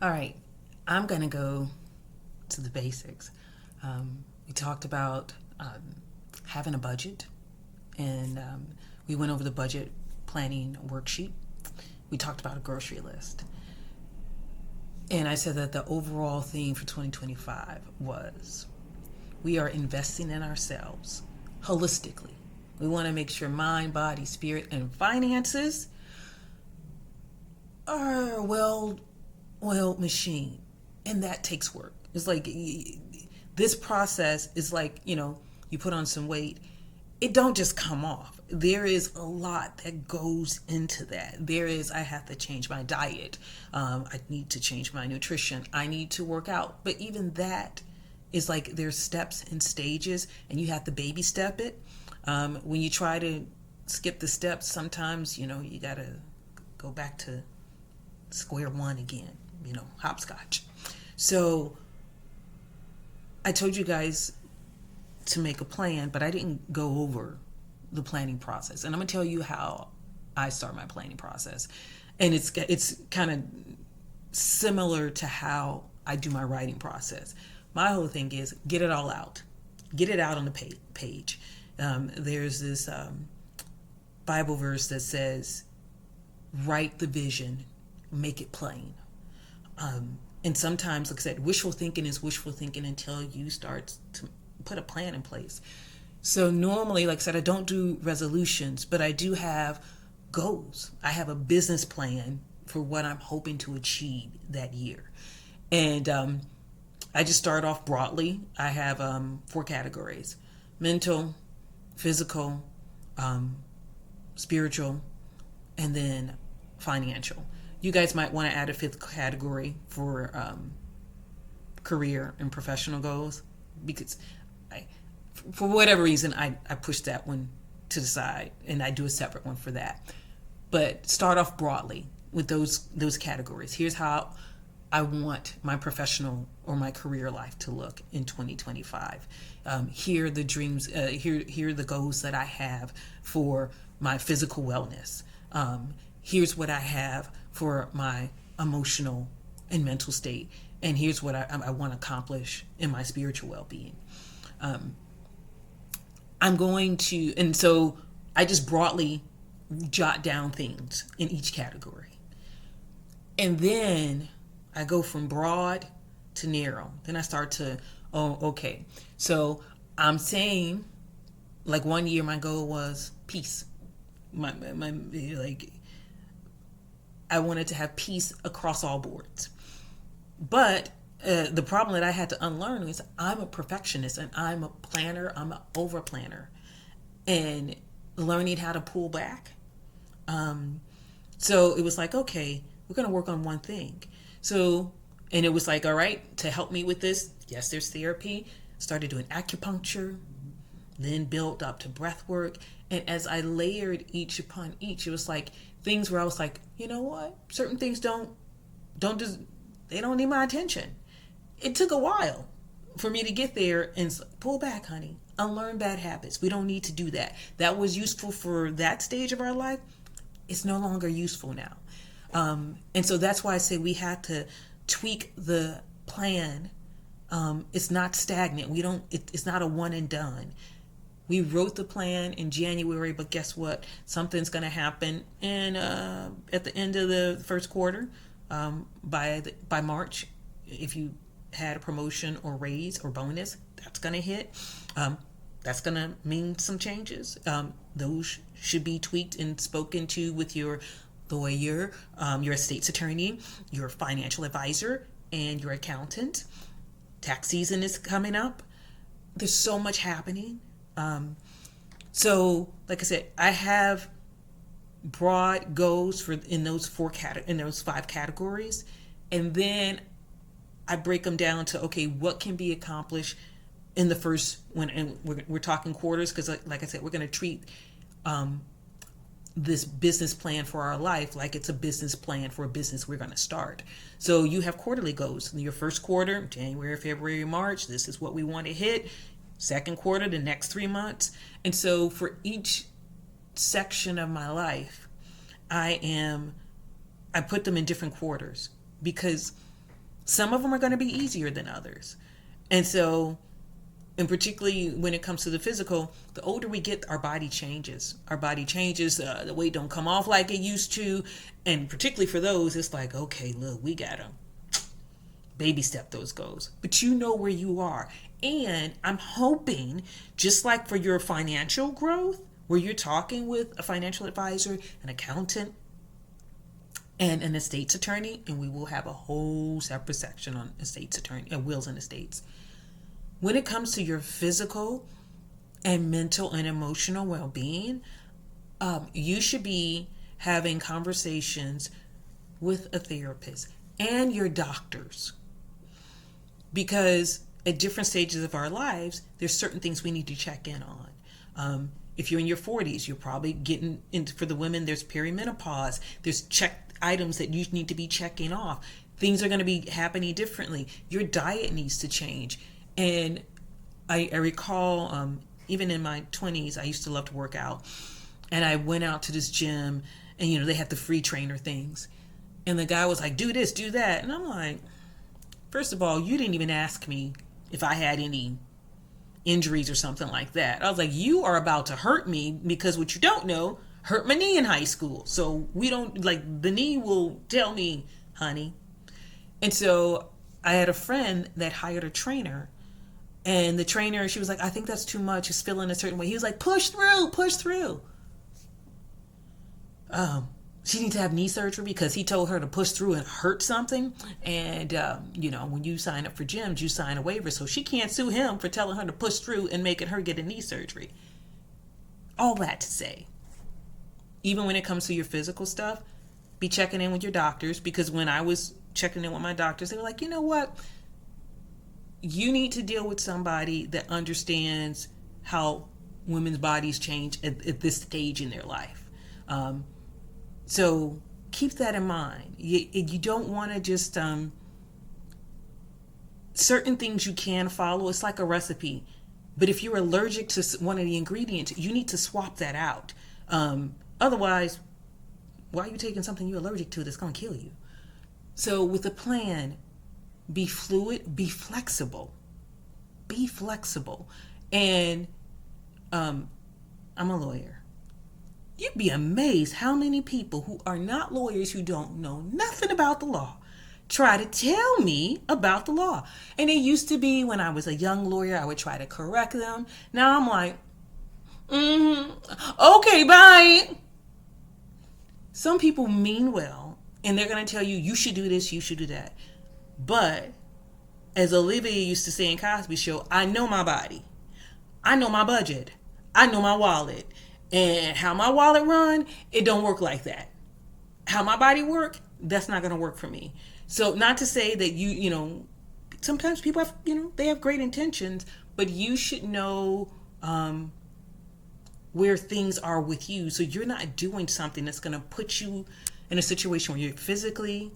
All right, I'm going to go to the basics. We talked about having a budget, and we went over the budget planning worksheet. We talked about a grocery list. And I said that the overall theme for 2025 was we are investing in ourselves holistically. We want to make sure mind, body, spirit, and finances are a well-oiled machine. And that takes work. It's like this process is like, you put on some weight. It don't just come off. There is a lot that goes into that. I have to change my diet. I need to change my nutrition. I need to work out. But even that is like there's steps and stages, and you have to baby step it. When you try to skip the steps, sometimes, you got to go back to square one again, hopscotch. So I told you guys to make a plan, but I didn't go over the planning process. And I'm going to tell you how I start my planning process. And it's kind of similar to how I do my writing process. My whole thing is get it all out. Get it out on the page. There's this Bible verse that says, write the vision, make it plain. And sometimes, like I said, wishful thinking is wishful thinking until you start to put a plan in place. So normally, like I said, I don't do resolutions, but I do have goals. I have a business plan for what I'm hoping to achieve that year. And I just start off broadly. I have 4 categories: mental, physical, spiritual, and then financial. You guys might want to add a 5th category for career and professional goals, because for whatever reason, I push that one to the side, and I do a separate one for that. But start off broadly with those categories. Here's how I want my professional or my career life to look in 2025. Here are the dreams. Here are the goals that I have for my physical wellness. Here's what I have for my emotional and mental state, and here's what I want to accomplish in my spiritual well-being. I'm going to, and so I just broadly jot down things in each category. And then I go from broad to narrow. Then I start to, okay. So I'm saying, like, one year my goal was peace. My like, I wanted to have peace across all boards. But the problem that I had to unlearn is I'm a perfectionist, and I'm a planner. I'm an over planner, and learning how to pull back. So it was like, okay, we're going to work on one thing. So, and it was like, all right, to help me with this, yes, there's therapy. Started doing acupuncture, then built up to breath work. And as I layered each upon each, it was like things where I was like, you know what? Certain things they don't need my attention. It took a while for me to get there and pull back, honey. Unlearn bad habits. We don't need to do that. That was useful for that stage of our life. It's no longer useful now. And so that's why I say we have to tweak the plan. It's not stagnant. It's not a one and done. We wrote the plan in January, but guess what? Something's going to happen at the end of the first quarter. By March, if you had a promotion or raise or bonus, that's going to hit. That's going to mean some changes. Those should be tweaked and spoken to with your lawyer, your estate's attorney, your financial advisor, and your accountant. Tax season is coming up. There's so much happening. So, like I said, I have broad goals in those 5 categories, and then I break them down to, okay, what can be accomplished in the first one, and we're talking quarters, because like I said, we're going to treat this business plan for our life like it's a business plan for a business we're going to start. So you have quarterly goals. In your first quarter, January, February, March, this is what we want to hit. Second quarter, the next 3 months. And so for each section of my life, I put them in different quarters, because Some of them are going to be easier than others. And so, and particularly when it comes to the physical, the older we get, our body changes. Our body changes. The weight don't come off like it used to. And particularly for those, it's like, okay, look, we got to baby step those goals. But you know where you are. And I'm hoping, just like for your financial growth, where you're talking with a financial advisor, an accountant, and an estates attorney, and we will have a whole separate section on estates attorney, wills and estates. When it comes to your physical and mental and emotional well-being, you should be having conversations with a therapist and your doctors, because at different stages of our lives, there's certain things we need to check in on. If you're in your 40s, you're probably getting into, for the women, there's perimenopause. There's check items that you need to be checking off. Things are going to be happening differently. Your diet needs to change. And I recall, even in my 20s, I used to love to work out. And I went out to this gym, and, they had the free trainer things. And the guy was like, do this, do that. And I'm like, first of all, you didn't even ask me if I had any injuries or something like that. I was like, you are about to hurt me, because what you don't know, hurt my knee in high school. So we don't, like, the knee will tell me, honey. And so I had a friend that hired a trainer, and the trainer, she was like, I think that's too much. It's feeling a certain way. He was like, push through, push through. She needs to have knee surgery because he told her to push through and hurt something. And, when you sign up for gyms, you sign a waiver. So she can't sue him for telling her to push through and making her get a knee surgery. All that to say, even when it comes to your physical stuff, be checking in with your doctors, because when I was checking in with my doctors, they were like, you know what? You need to deal with somebody that understands how women's bodies change at this stage in their life. So keep that in mind. You don't want to just, certain things you can follow. It's like a recipe. But if you're allergic to one of the ingredients, you need to swap that out. Otherwise, why are you taking something you're allergic to that's going to kill you? So with a plan, be fluid, be flexible. Be flexible. And I'm a lawyer. You'd be amazed how many people who are not lawyers, who don't know nothing about the law, try to tell me about the law. And it used to be when I was a young lawyer, I would try to correct them. Now I'm like, okay, bye. Some people mean well, and they're going to tell you, you should do this, you should do that. But as Olivia used to say in Cosby Show, I know my body. I know my budget. I know my wallet. And how my wallet run, it don't work like that. How my body work, that's not going to work for me. So not to say that sometimes people have, they have great intentions, but you should know where things are with you. So you're not doing something that's going to put you in a situation where you're physically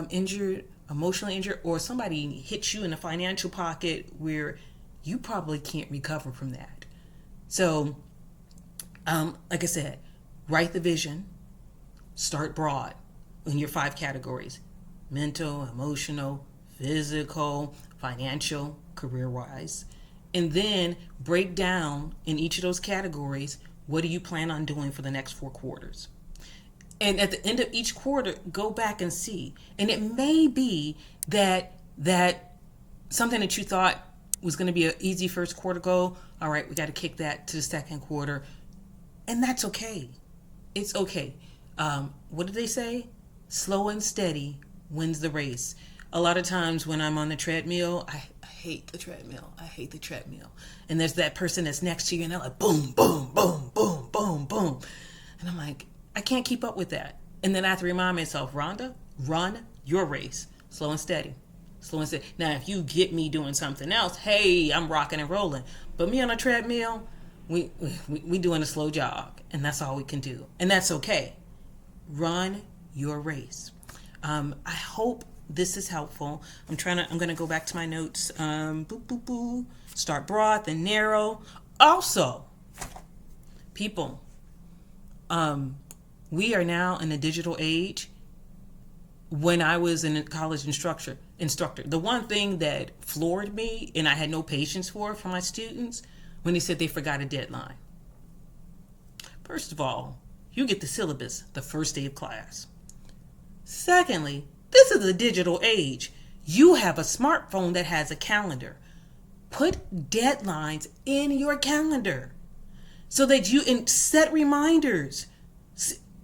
injured, emotionally injured, or somebody hits you in the financial pocket where you probably can't recover from that. So like I said, write the vision, start broad in your 5 categories: mental, emotional, physical, financial, career-wise. And then break down in each of those categories, what do you plan on doing for the next 4 quarters? And at the end of each quarter, go back and see. And it may be that something that you thought was going to be an easy first quarter goal, all right, we got to kick that to the second quarter. And that's okay. It's okay. What did they say? Slow and steady wins the race. A lot of times when I'm on the treadmill, I hate the treadmill. I hate the treadmill. And there's that person that's next to you, and they're like, boom, boom, boom, boom, boom, boom. And I'm like, I can't keep up with that. And then I have to remind myself, Rhonda, run your race. Slow and steady. Slow and steady. Now, if you get me doing something else, hey, I'm rocking and rolling. But me on a treadmill, we doing a slow jog, and that's all we can do. And that's okay. Run your race. I hope this is helpful. I'm going to go back to my notes. Start broad, then narrow. Also, people, we are now in a digital age. when I was a college instructor, the one thing that floored me and I had no patience for my students, when they said they forgot a deadline. First of all, you get the syllabus the first day of class. Secondly, this is a digital age. You have a smartphone that has a calendar. Put deadlines in your calendar so that you and set reminders.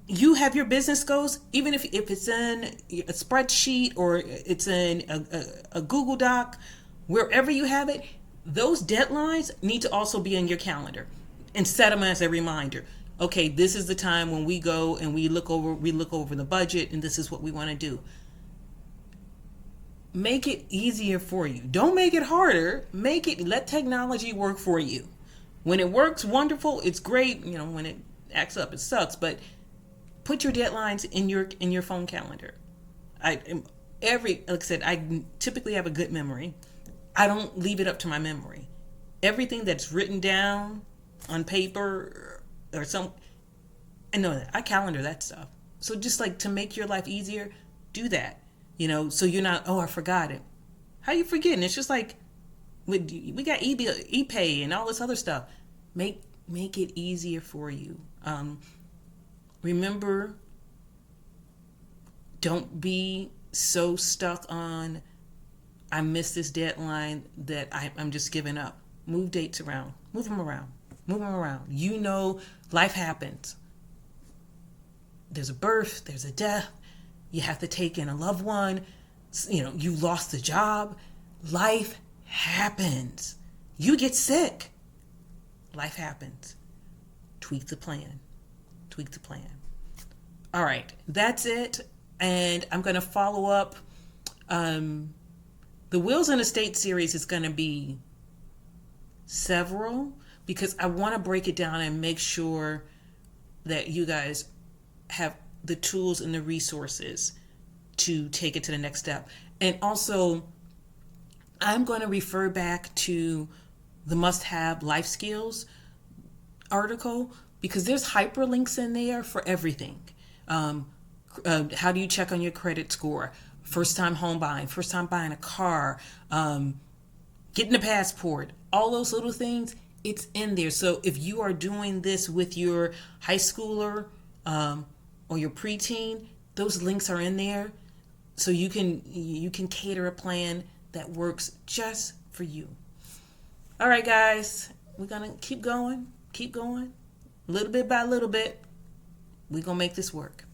You have your business goals, even if it's in a spreadsheet or it's in a Google Doc, wherever you have it, those deadlines need to also be in your calendar and set them as a reminder. Okay, this is the time when we go and we look over the budget, and this is what we want to do. Make it easier for you. Don't make it harder. Let technology work for you. When it works, wonderful, it's great. When it acts up, it sucks, but put your deadlines in your phone calendar. Like I said, I typically have a good memory. I don't leave it up to my memory. Everything that's written down on paper or I know that. I calendar that stuff. So just like to make your life easier, do that. So you're not, I forgot it. How you forgetting? It's just like we got ePay and all this other stuff. Make it easier for you. Remember, don't be so stuck on, I missed this deadline that I'm just giving up. Move dates around. Move them around. Life happens. There's a birth, there's a death. You have to take in a loved one. You lost a job. Life happens. You get sick. Life happens. Tweak the plan. All right, that's it. And I'm going to follow up. The Wills and Estate series is going to be several, because I want to break it down and make sure that you guys have the tools and the resources to take it to the next step. And also, I'm going to refer back to the must-have life skills article, because there's hyperlinks in there for everything. How do you check on your credit score? First time home buying, first time buying a car, getting a passport, all those little things, it's in there. So if you are doing this with your high schooler or your preteen, those links are in there. So you can cater a plan that works just for you. All right, guys, we're going to keep going, little bit by little bit. We're going to make this work.